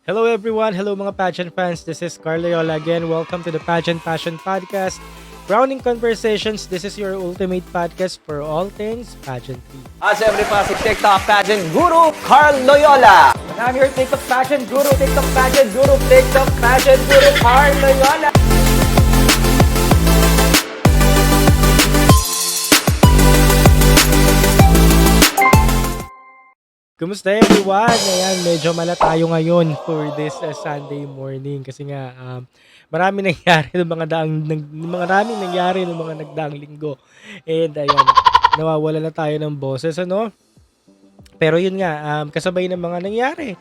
Hello everyone, hello mga pageant fans. This is Carl Loyola again. Welcome to the Pageant Passion Podcast. Grounding Conversations, this is your ultimate podcast for all things pageantry. Siyempre pa si TikTok Pageant Guru Carl Loyola. And I'm your TikTok Pageant Guru, TikTok Pageant Guru, TikTok Pageant Guru Carl Loyola. Kumusta everyone? Ayan, medyo mala tayo ngayon for this Sunday morning kasi nga marami nangyari ng maraming nangyari ng mga nagdaang linggo. And ayan, nawawala na tayo ng boses, ano? Pero yun nga, kasabay ng mga nangyari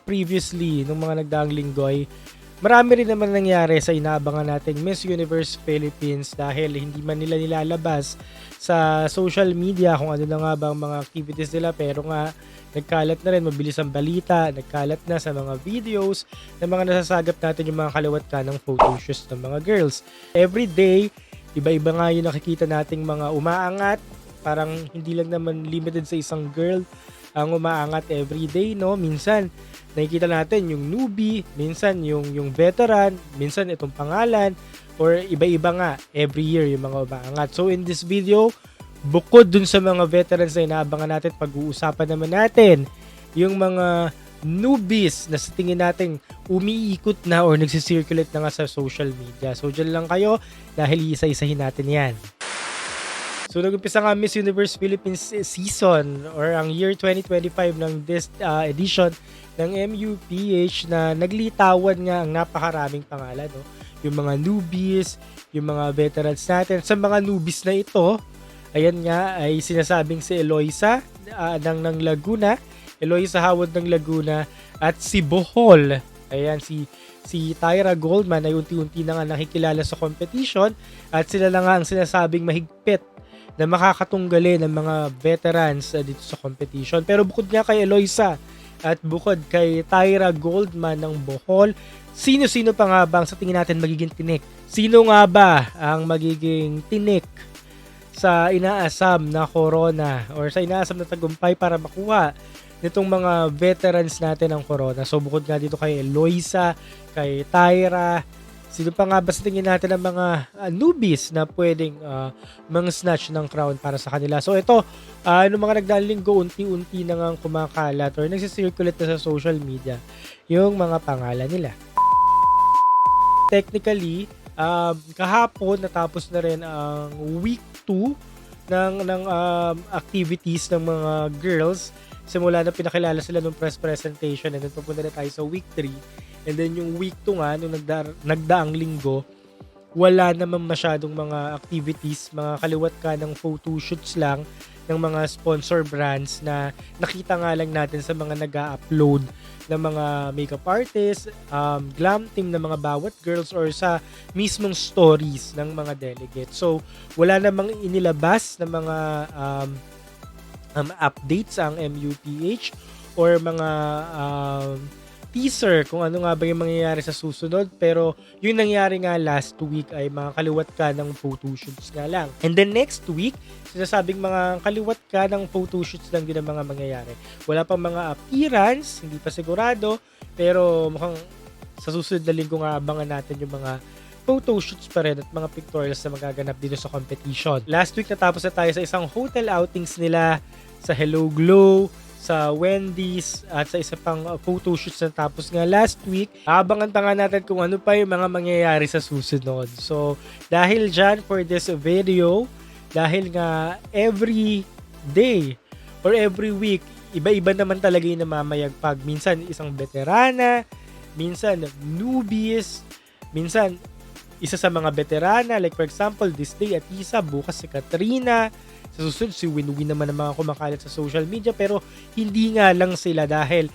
previously nung mga nagdaang linggo ay marami rin naman nangyari sa inaabangan nating Miss Universe Philippines dahil hindi man nila nilalabas sa social media kung ano na nga ba ang mga activities nila, pero nga nagkalat na rin, mabilis ang balita, nagkalat na sa mga videos ng mga nasasagap natin yung mga kaliwat ka ng photoshoots ng mga girls. Every day, iba-iba nga yung nakikita nating mga umaangat, parang hindi lang naman limited sa isang girl ang umaangat every day, no? Minsan nakikita natin yung newbie, minsan yung veteran, minsan itong pangalan, or iba-iba nga every year yung mga umaangat. So in this video, bukod dun sa mga veterans na inaabangan natin, pag-uusapan naman natin yung mga newbies na sa tingin natin umiikot na or nagsisirculate na nga sa social media. So dyan lang kayo dahil isa-isahin natin yan. So nag-umpisa nga Miss Universe Philippines season or ang year 2025 ng this edition ng MUPH na naglitawan nga ang napakaraming pangalan, no? Yung mga newbies, yung mga veterans natin. Sa mga newbies na ito, ayan nga ay sinasabing si Eloisa ng Laguna, Eloisa Howard ng Laguna, at si Bohol. Ayan, si Tyra Goldman ay unti-unti na nga nakikilala sa competition at sila na nga ang sinasabing mahigpit na makakatunggali ng mga veterans dito sa competition. Pero bukod nga kay Eloisa at bukod kay Tyra Goldman ng Bohol, sino-sino pa nga ba ang sa tingin natin magiging tinik? Sino nga ba ang magiging tinik sa inaasam na corona or sa inaasam na tagumpay para makuha nitong mga veterans natin ng corona? So bukod nga dito kay Eloisa, kay Tyra, sino pa nga ba sa tingin natin ang mga newbies na pwedeng mang-snatch ng crown para sa kanila? So ito, noong mga nagdaang linggo, unti-unti na nga kumakalat or nagsisirculate na sa social media yung mga pangalan nila. Technically, kahapon natapos na rin ang week 2 ng activities ng mga girls. Simula na pinakilala sila ng press presentation and then pupunta na tayo sa week 3. And then yung week 2 nga, nung nagdaang linggo, wala naman masyadong mga activities, mga kaliwat ka ng photoshoots lang ng mga sponsor brands na nakita nga lang natin sa mga nag-upload ng mga makeup artists, glam team ng mga bawat girls or sa mismong stories ng mga delegates. So, wala namang inilabas ng mga updates ang MUPH or mga teaser kung ano nga ba yung mangyayari sa susunod, pero yung nangyari nga last week ay mga kaliwat ka ng photoshoots nga lang. And then next week, sinasabing mga kaliwat ka ng photoshoots lang din ang mga mangyayari. Wala pang mga appearance, hindi pa sigurado, pero mukhang sa susunod na linggo nga abangan natin yung mga photoshoots pa rin at mga pictorials na magaganap dito sa competition. Last week natapos na tayo sa isang hotel outings nila sa Hello Glow, sa Wendy's at sa isa pang photoshoots na tapos nga last week. Abangan pa nga natin kung ano pa yung mga mangyayari sa susunod. So, dahil dyan for this video, dahil nga every day or every week, iba-iba naman talaga yung namamayagpag. Minsan isang veterana, minsan newbies, minsan isa sa mga veterana, like for example, this day Atisa, bukas si Katrina, sa susunod si Winwin naman ang mga kumakalat sa social media, pero hindi nga lang sila dahil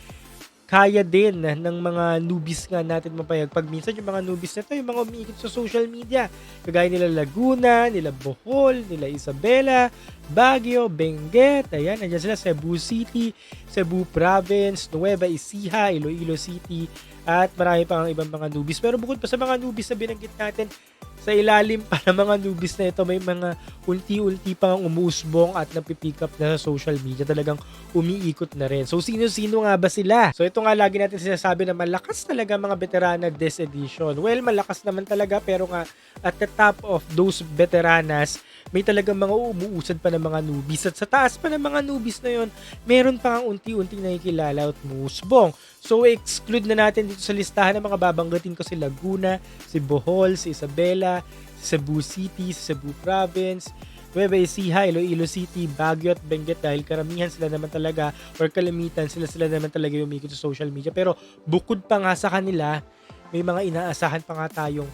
kaya din ng mga newbies nga natin mapayagpag. Minsan yung mga newbies na to, yung mga umiikot sa social media, kagaya nila Laguna, nila Bohol, nila Isabela, Baguio, Benguet, ayan, nandiyan sila, Cebu City, Cebu Province, Nueva Ecija, Iloilo City, at marami pa ang ibang mga newbies. Pero bukod pa sa mga newbies na binanggit natin, sa ilalim pa ng mga newbies na ito, may mga unti-unti pang umusbong at napipick up na sa social media. Talagang umiikot na rin. So, sino-sino nga ba sila? So, ito ito nga lagi natin sinasabi na malakas talaga mga veterana this edition. Well, malakas naman talaga pero nga at the top of those veteranas, may talagang mga umuusad pa ng mga newbies. At sa taas pa ng mga newbies na yon, meron pa ang unti-unting nakikilala at musbong. So, exclude na natin dito sa listahan ng mga babanggatin ko si Laguna, si Bohol, si Isabela, si Cebu City, si Cebu Province, Nueva Ecija, Iloilo City, Baguio at Benguet dahil karamihan sila naman talaga or kalamitan sila naman talaga yung umikot sa social media. Pero bukod pa nga sa kanila, may mga inaasahan pa nga tayong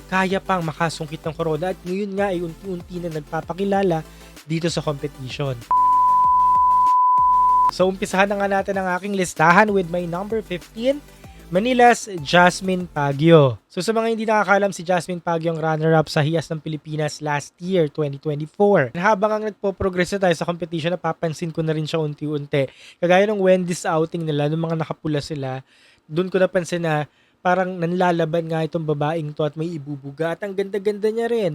kaya pang makasungkit ng corona at ngayon nga ay unti-unti na nagpapakilala dito sa competition. So umpisahan na nga natin ang aking listahan with my number 15, Manila's Jasmine Pagyo. So sa mga hindi nakakalam, si Jasmine Pagyo ang runner-up sa Hiyas ng Pilipinas last year, 2024. Habang ang nagpo-progress na tayo sa competition, napapansin ko na rin siya unti-unti. Kagaya ng Wendy's outing nila, nung mga nakapula sila, doon ko napansin na parang nanlalaban nga itong babaeng to at may ibubuga. At ang ganda-ganda niya rin.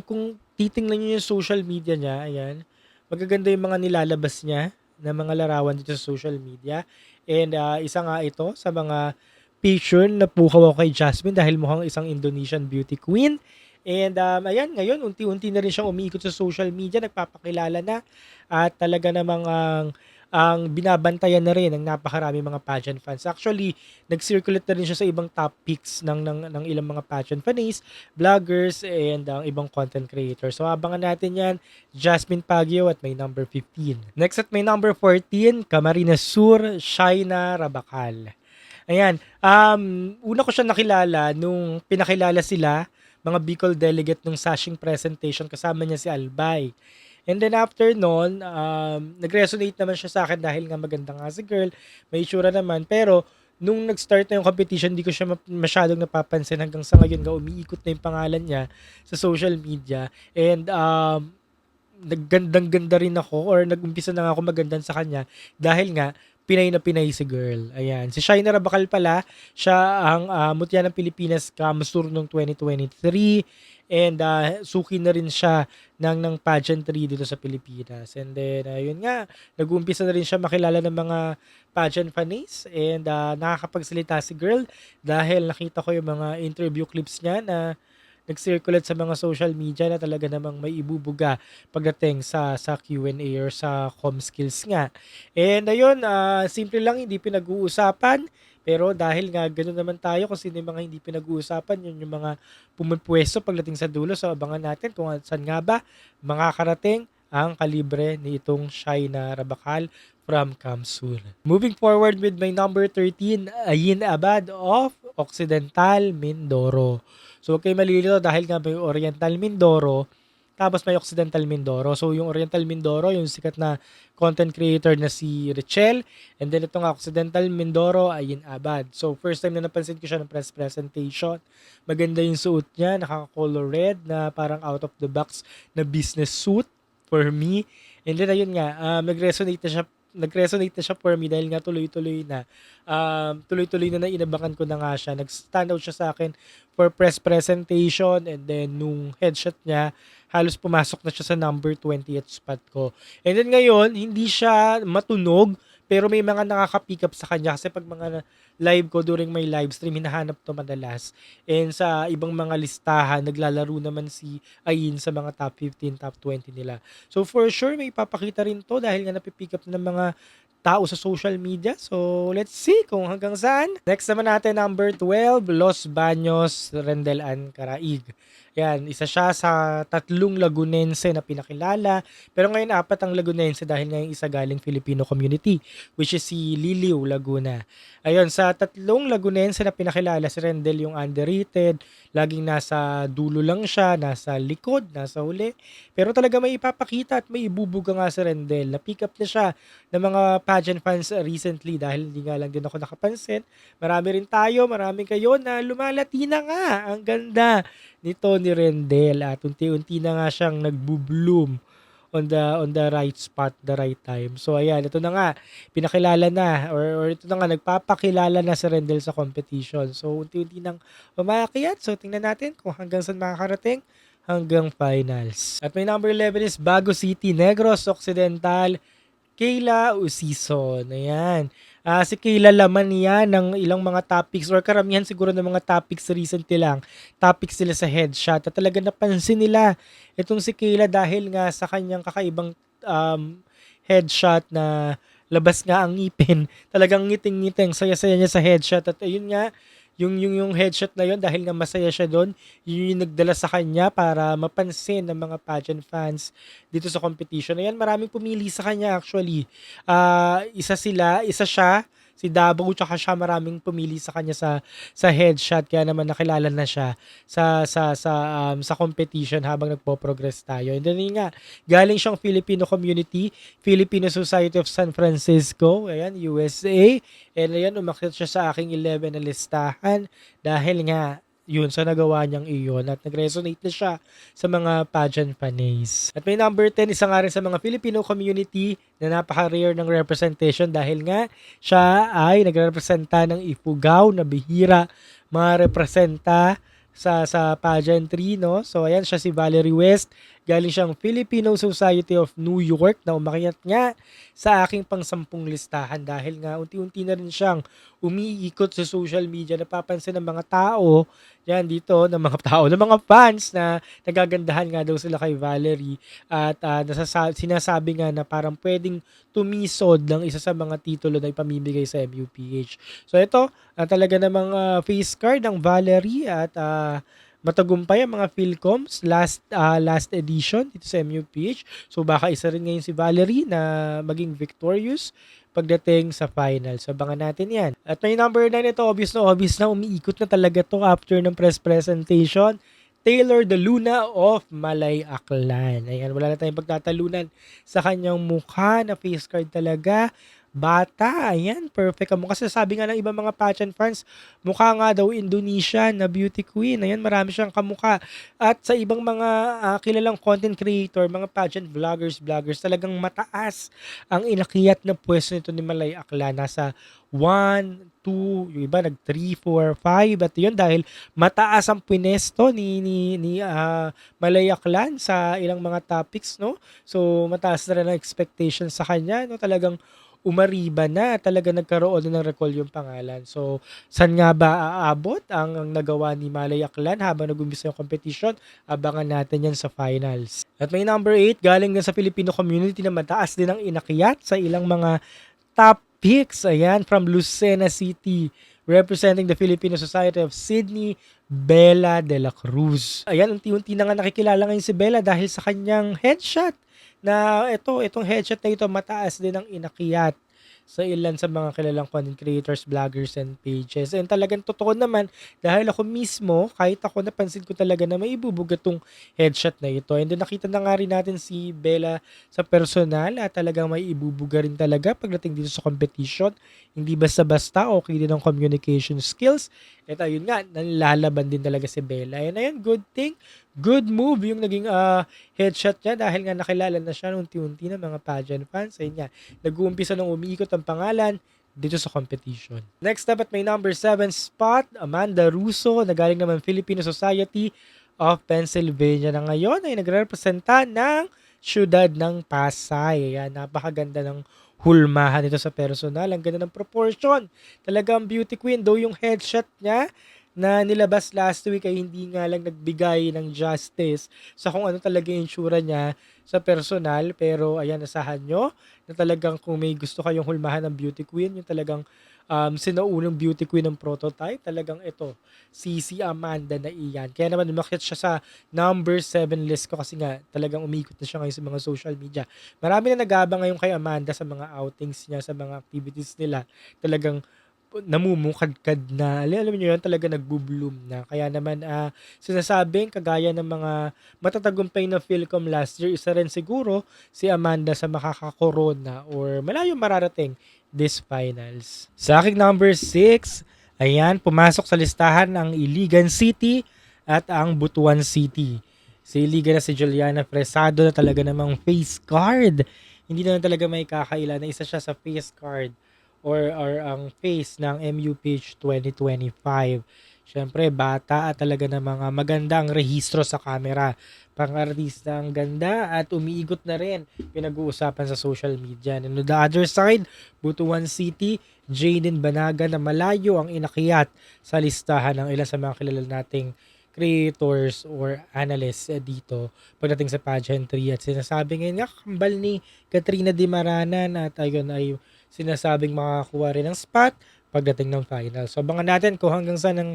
Kung titingnan niyo yung social media niya, ayan, magaganda yung mga nilalabas niya na mga larawan dito sa social media. And isa nga ito sa mga picture na pukaw ako kay Jasmine dahil mukhang isang Indonesian beauty queen. And ayan, ngayon unti-unti na rin siyang umiikot sa social media, nagpapakilala na at talaga namang ang binabantayan na rin ng napakarami mga pageant fans. Actually, nag-circulate na rin siya sa ibang top picks ng ilang mga pageant fans, vloggers, and ang ibang content creators. So abangan natin yan, Jasmine Pagyo at may number 15. Next at may number 14, Camarines Sur, Shaina Rabacal. Ayan, una ko siya nakilala nung pinakilala sila, mga Bicol delegate nung sashing presentation, kasama niya si Albay. And then after nun, nag-resonate naman siya sa akin dahil nga maganda nga si girl, may itsura naman. Pero nung nag-start na yung competition, hindi ko siya masyadong napapansin hanggang sa ngayon nga umiikot na yung pangalan niya sa social media. And naggandang-ganda rin ako or nag-umpisa na nga ako magandang sa kanya dahil nga Pinay na Pinay si girl. Ayan. Si Shaina Rabacal pala, siya ang mutya ng Pilipinas Kamusur noong 2023 and suki na rin siya ng pageantry dito sa Pilipinas. And then, ayun nga, nag-uumpisa na rin siya makilala ng mga pageant fans and nakakapagsalita si girl dahil nakita ko yung mga interview clips niya na nag-circulate sa mga social media na talaga namang may ibubuga pagdating sa Q&A or sa com skills nga. And ayun, simple lang, hindi pinag-uusapan. Pero dahil nga ganoon naman tayo kung sino yung mga hindi pinag-uusapan, yun yung mga pumipwesto pagdating sa dulo. So abangan natin kung saan nga ba makakarating ang kalibre ni itong Shaina Rabacal from Kamsul. Moving forward with my number 13, Ayin Abad of Occidental Mindoro. So huwag kayo malilito dahil nga may Oriental Mindoro, tapos may Occidental Mindoro. So yung Oriental Mindoro, yung sikat na content creator na si Richel, and then ito nga Occidental Mindoro, Ayin Abad. So first time na napansin ko siya ng press presentation. Maganda yung suot niya, nakaka-color red na parang out of the box na business suit for me. And then ayun nga, nag-resonate na siya for me dahil nga tuloy-tuloy na inabangan ko na nga siya. Nag-stand out siya sa akin for press presentation and then nung headshot niya, halos pumasok na siya sa number 20th spot ko. And then ngayon, hindi siya matunog pero may mga nakaka-pick up sa kanya kasi pag mga live ko during my live stream, hinahanap to madalas. And sa ibang mga listahan, naglalaro naman si Ayin sa mga top 15, top 20 nila. So for sure, may papakita rin to dahil nga napipick up ng mga tao sa social media. So let's see kung hanggang saan. Next naman natin, number 12, Los Baños, Rendelan, Caraig. Yan, isa siya sa 3 Lagunense na pinakilala. Pero ngayon 4 ang Lagunense dahil ngayon isa galing Filipino community, which is si Liliw Laguna. Ayun, sa 3 Lagunense na pinakilala, si Rendel yung underrated. Laging nasa dulo lang siya, nasa likod, nasa huli. Pero talaga may ipapakita at may ibubuga nga si Rendel. Na-pick up na siya ng mga pageant fans recently dahil hindi nga lang din ako nakapansin. Marami rin tayo, marami kayo na lumalati na nga. Ang ganda nito ni Rendel at unti-unti na nga siyang nagbo-bloom on the right spot, the right time. So ayan, ito na nga, pinakilala na or ito na nga, nagpapakilala na si Rendel sa competition. So unti-unti nang umakyat. So tingnan natin kung hanggang saan makakarating hanggang finals. At may number 11 is Bago City, Negros Occidental, Kayla Usison. Ayan. Si Kayla laman yan ng ilang mga topics or karamihan siguro ng mga topics recently lang. Topics nila sa headshot at talaga napansin nila itong si Kayla dahil nga sa kanyang kakaibang headshot na labas nga ang ngipin. Talagang ngiting-ngiting, saya-saya niya sa headshot at ayun nga, yung headshot na yun dahil nga masaya siya doon, yun yung nagdala sa kanya para mapansin ng mga pageant fans dito sa competition. Ayan, maraming pumili sa kanya actually. Isa siya, si Davao, tsaka siya maraming pumili sa kanya sa headshot kaya naman nakilala na siya sa competition habang nagpo-progress tayo. And then yun nga, galing siyang Filipino community, Filipino Society of San Francisco, ayan, USA. And ayan, umakyat siya sa aking 11 na listahan dahil nga yun sa nagawa niyang iyon at nag-resonate na siya sa mga pageant fanays. At may number 10, isa nga rin sa mga Filipino community na napaka-rare ng representation dahil nga siya ay nagrepresenta ng Ifugao na bihira representa sa pageantry, no? So ayan siya si Valerie West. Galing siyang Filipino Society of New York na umakyat nga sa aking pang-10 listahan dahil nga unti-unti na rin siyang umiikot sa social media. Napapansin ng mga tao yan dito, ng mga fans na nagagandahan nga daw sila kay Valerie at sinasabi nga na parang pwedeng tumisod ng isa sa mga titulo na ipamimigay sa MUPH. So ito, talaga namang face card ng Valerie at matagumpay ang mga Philcoms last edition dito sa MUPH. So baka isa rin ngayon si Valerie na maging victorious pagdating sa finals. Abangan natin yan. At may number 9 ito, obvious na umiikot na talaga to after ng press presentation. Taylor De Luna of Malay Aklan. Ayan, wala na tayong pagtatalunan sa kanyang mukha na face card talaga. Bata, ayan, perfect ang mukha. Kasi sabi nga ng ibang mga pageant fans, mukha nga daw Indonesian na beauty queen. Ayan, marami siyang kamukha. At sa ibang mga kilalang content creator, mga pageant vloggers, talagang mataas ang inakiyat na pwesto nito ni Malay Aklan. Nasa 1, 2, yung iba nag 3, 4, 5 at yun dahil mataas ang pwesto ni Malay Aklan sa ilang mga topics, no? So mataas na rin ang expectation sa kanya, no? Talagang umariba na, talaga nagkaroon na ng recall yung pangalan. So, saan nga ba aabot ang nagawa ni Malay Aklan habang nag-umpisa yung competition? Abangan natin yan sa finals. At may number 8, galing din sa Filipino community na mataas din ang inakyat sa ilang mga top picks. Ayan, from Lucena City, representing the Filipino Society of Sydney, Bella de la Cruz. Ayan, unti-unti na nga nakikilala ngayon si Bella dahil sa kanyang headshot na itong headshot na ito mataas din ang inakyat sa ilan sa mga kilalang content creators, vloggers, and pages. And talagang totoo naman, dahil ako mismo, kahit ako napansin ko talaga na may ibubuga tong headshot na ito. And then nakita na nga rin natin si Bella sa personal at talagang may ibubuga rin talaga pagdating dito sa competition. Hindi basta-basta, okay din ang communication skills. At ayun nga, nalalaban din talaga si Bella. And ayun, good thing, good move yung naging headshot niya dahil nga nakilala na siya unti-unti ng mga pageant fans. Ayun nga, nag-uumpisa nang umiikot ang pangalan dito sa competition. Next up at may number 7 spot, Amanda Russo, na galing naman Filipino Society of Pennsylvania na ngayon ay nagre-representa ng syudad ng Pasay. Ayan, napakaganda ng hulmahan nito sa personal. Ang ganda ng proportion. Talagang beauty queen. Though yung headshot niya na nilabas last week ay hindi nga lang nagbigay ng justice sa kung ano talaga yung itsura niya sa personal. Pero ayan, asahan nyo na talagang kung may gusto kayong hulmahan ng beauty queen, yung talagang sinaunang beauty queen ng prototype, talagang ito, si Amanda na iyan. Kaya naman umakyat siya sa number 7 list ko kasi nga talagang umikot na siya ngayon sa mga social media. Marami na nag-aabang ngayon kay Amanda sa mga outings niya, sa mga activities nila. Talagang namumukadkad na. Alam niyo yun, talaga nagbo-bloom na. Kaya naman sinasabing kagaya ng mga matatagumpay na Philcom last year, isa rin siguro si Amanda sa makakakorona or malayong mararating this finals. Sa aking number 6, ayan, pumasok sa listahan ang Iligan City at ang Butuan City. Si Iligan na si Juliana Fresado na talaga namang face card. Hindi na talaga may kakaila na isa siya sa face card or ang face ng MUPH 2025. Siyempre, bata at talaga na mga magandang rehistro sa camera pang-artista ang ganda at umiikot na rin pinag-uusapan sa social media. And on the other side, Butuan City, Jaden Banaga na malayo ang inakyat sa listahan ng ilan sa mga kilala nating creators or analysts dito pagdating sa pageantry at sinasabi ngayon nga kambal ni Katrina Di Maranan at ayun ay sinasabing makakakuha rin ng spot pagdating ng final. So abangan natin kung hanggang saan ang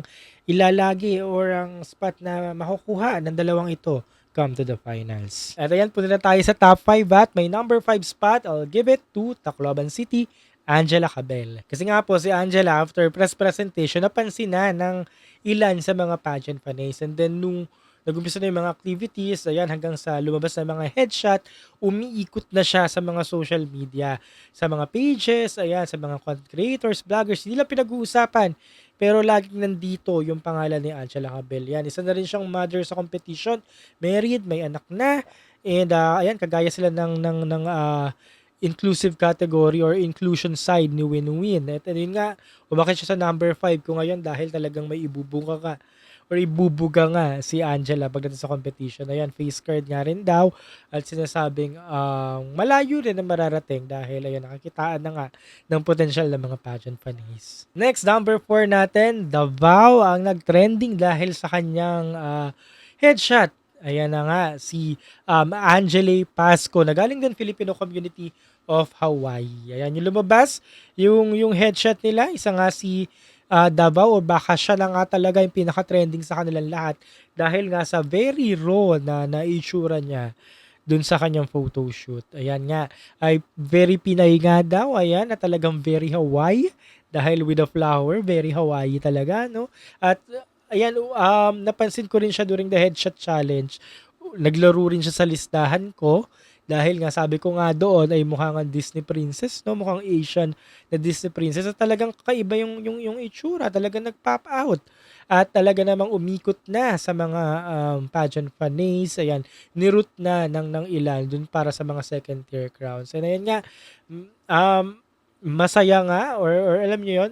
ilalagi or ang spot na makukuha ng dalawang ito come to the finals. At ayan, punta na tayo sa top 5 at may number 5 spot. I'll give it to Tacloban City, Angela Cabel. Kasi nga po si Angela after press presentation napansin na ng ilan sa mga pageant fans and then nung nag-umpisa na yung mga activities, ayan, hanggang sa lumabas na mga headshot, umiikot na siya sa mga social media, sa mga pages, ayan, sa mga content creators, vloggers, hindi lang pinag-uusapan. Pero laging nandito yung pangalan ni Angela Cabel. Yan, isa na rin siyang mother sa competition, married, may anak na, and ayan, kagaya sila ng inclusive category or inclusion side ni Win-Win. At yun nga, umakit siya sa number 5 ko ngayon dahil talagang may ibubuka ka or ibubuga nga si Angela pagdating sa competition. Ayan, face card nga rin daw at sinasabing malayo rin na mararating dahil ayan, nakakitaan na nga ng potential ng mga pageant fans. Next, number 4 natin, Davao ang nag-trending dahil sa kanyang headshot. Ayan na nga, si Angela Pasco na galing din Filipino Community of Hawaii. Ayan, yung lumabas, yung headshot nila, isa nga si Davao o baka siya na nga talaga yung pinaka-trending sa kanilang lahat dahil nga sa very raw na itsura niya dun sa kanyang photoshoot. Ayan nga, ay very Pinay nga daw, ayan, na talagang very Hawaii dahil with the flower, very Hawaii talaga, no? At ayan, napansin ko rin siya during the headshot challenge. Naglaro rin siya sa listahan ko dahil nga sabi ko nga doon ay mukhang Disney princess, no? Mukhang Asian na Disney princess at talagang kakaiba yung itsura, talagang nag-pop out. At talaga namang umikot na sa mga pageant fans, ayan, niroot na ng ilan dun para sa mga second tier crowns. And ayan nga, masaya nga or alam niyo yon,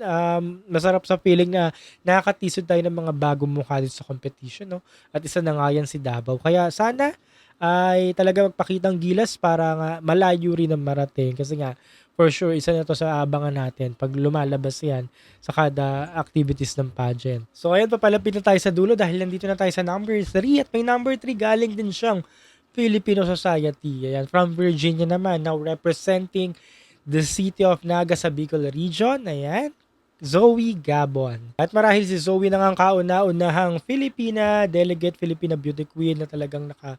masarap sa feeling na nakakatisod tayo ng mga bagong mukha dito sa competition, no? At isa na nga yan si Davao. Kaya sana ay talaga magpakitang gilas para nga malayo rin ang marating kasi nga for sure isa na to sa abangan natin pag lumalabas yan sa kada activities ng pageant. So ayan, papalapit na tayo sa dulo dahil nandito na tayo sa number 3 at may number 3 galing din siyang Filipino Society. Ayan, from Virginia naman, now representing the city of Naga sa Bicol region. Ayan, Zoe Gabon. At marahil si Zoe na nga ang kauna-unahang Filipina delegate, Filipina beauty queen na talagang naka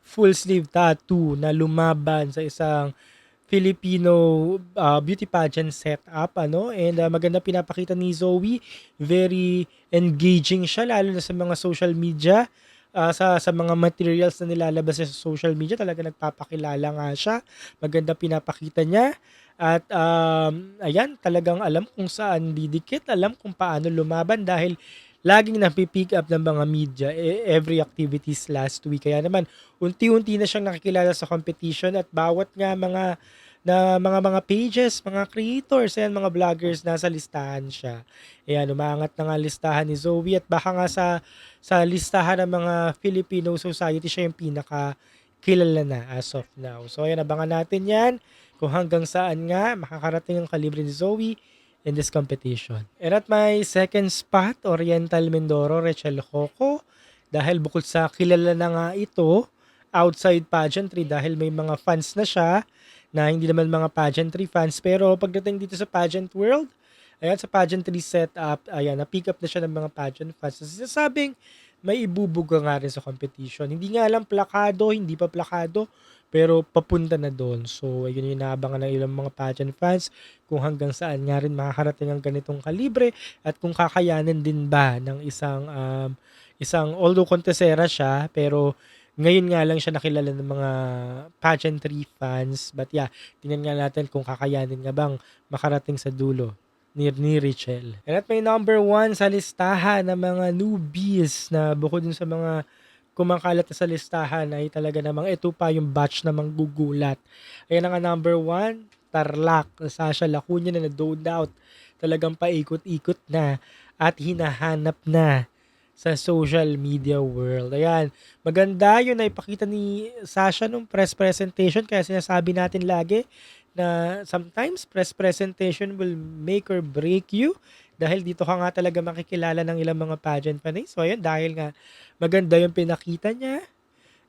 full sleeve tattoo na lumaban sa isang Filipino beauty pageant setup, ano? And maganda pinapakita ni Zoe, very engaging siya lalo na sa mga social media. Sa mga materials na nilalabas niya sa social media, talaga nagpapakilala nga siya. Maganda pinapakita niya. At ayan, talagang alam kung saan didikit, alam kung paano lumaban dahil laging napipick up ng mga media every activities last week. Kaya naman, unti-unti na siyang nakikilala sa competition at bawat nga mga pages, mga creators, ayan, mga vloggers, nasa listahan siya. Ayan, umaangat na nga listahan ni Zoe at baka nga sa listahan ng mga Filipino society, siya yung pinaka kilala na as of now. So ayan, abangan natin yan kung hanggang saan nga makakarating ang kalibre ni Zoe in this competition. And at my second spot, Oriental Mindoro, Rachel Coco. Dahil bukod sa kilala na nga ito, outside pageantry dahil may mga fans na siya na hindi naman mga pageantry fans. Pero pagdating dito sa pageant world, ayan, sa pageantry setup, ayan, na-pick up na siya ng mga pageant fans. Sasabing may ibubuga nga rin sa competition. Hindi nga alam plakado, hindi pa plakado, pero papunta na doon. So, ayun yung inaabangan ng ilang mga pageant fans kung hanggang saan nga rin makakarating ang ganitong kalibre at kung kakayanin din ba ng isang although contesera siya, pero ngayon nga lang siya nakilala ng mga pageantry fans. But yeah, tingnan nga natin kung kakayanin nga bang makarating sa dulo ni Rachel. And at may number 1 sa listahan ng mga newbies na bukod dun sa mga kumakalat na sa listahan ay talaga namang ito pa yung batch na manggugulat. Ayan nga number 1, Tarlac, Sasha Lacuna na no doubt talagang paikot-ikot na at hinahanap na sa social media world. Ayan, maganda yun na ipakita ni Sasha nung press presentation kaya sinasabi natin lagi na sometimes press presentation will make or break you dahil dito ka nga talaga makikilala ng ilang mga pageant panay. So ayan, dahil nga maganda yung pinakita niya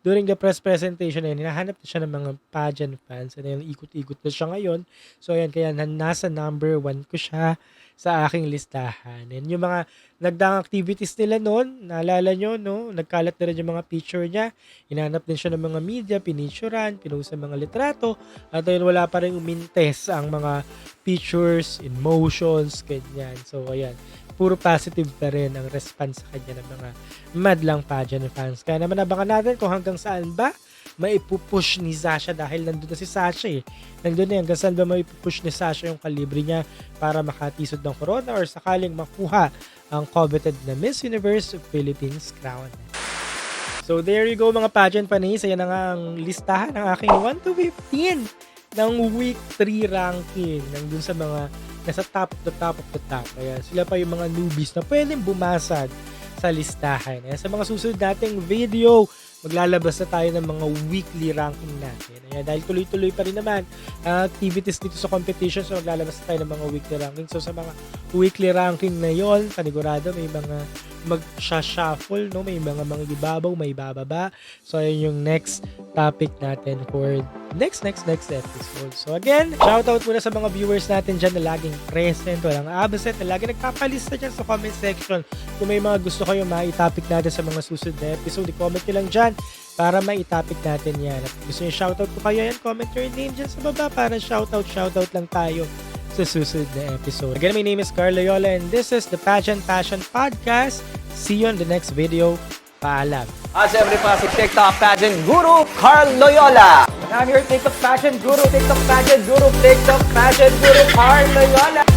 during the press presentation, ayan, hinahanap na siya ng mga pageant fans. And ayan, ikot-ikot na siya ngayon. So ayan, kaya nasa number 1 ko siya sa aking listahan. And yung mga nagdaang activities nila noon, naalala nyo, no? Nagkalat na rin yung mga picture niya. Hinanap din siya ng mga media, pinicturan, pinost sa mga litrato. At ayun, wala pa rin umintes ang mga pictures, emotions, ganyan. So ayan, puro positive pa rin ang response sa kanya ng mga madlang pageant fans. Kaya naman abangan natin kung hanggang saan ba maipupush ni Sasha dahil nandun na si Sasha eh. Nandun na hanggang saan ba maipupush ni Sasha yung kalibre niya para makatisod ng corona or sakaling makuha ang coveted na Miss Universe Philippines crown. So there you go mga pageant fans. Ayan na nga ang listahan ng aking 1 to 15 ng week 3 ranking nandun sa mga nasa top of the top. Kaya sila pa yung mga newbies na pwedeng bumasag sa listahan. Kaya sa mga susunod nating video, maglalabas na tayo ng mga weekly ranking natin. Ayan, dahil tuloy-tuloy pa rin naman ang activities dito sa competition, so maglalabas na tayo ng mga weekly ranking. So sa mga weekly ranking na yon, panigurado may mga mag-shuffle, no? May mga ibabaw, may bababa. So ayun yung next topic natin for next episode. So again, shoutout muna sa mga viewers natin dyan na laging present, walang absent, na laging nagpapalista dyan sa comment section. Kung may mga gusto kayo ma-topic natin sa mga susunod na episode, i-comment nyo lang dyan para ma-topic natin yan. At gusto nyo shoutout ko kayo yan, comment your name dyan sa baba para shoutout lang tayo sa susunod na episode. Again, my name is Carl Loyola and this is the Pageant Passion Podcast. See you on the next video. Paalam. At syempre pa si TikTok Pageant Guru, Carl Loyola. And I'm your TikTok Pageant Guru, TikTok Pageant Guru, Carl Loyola.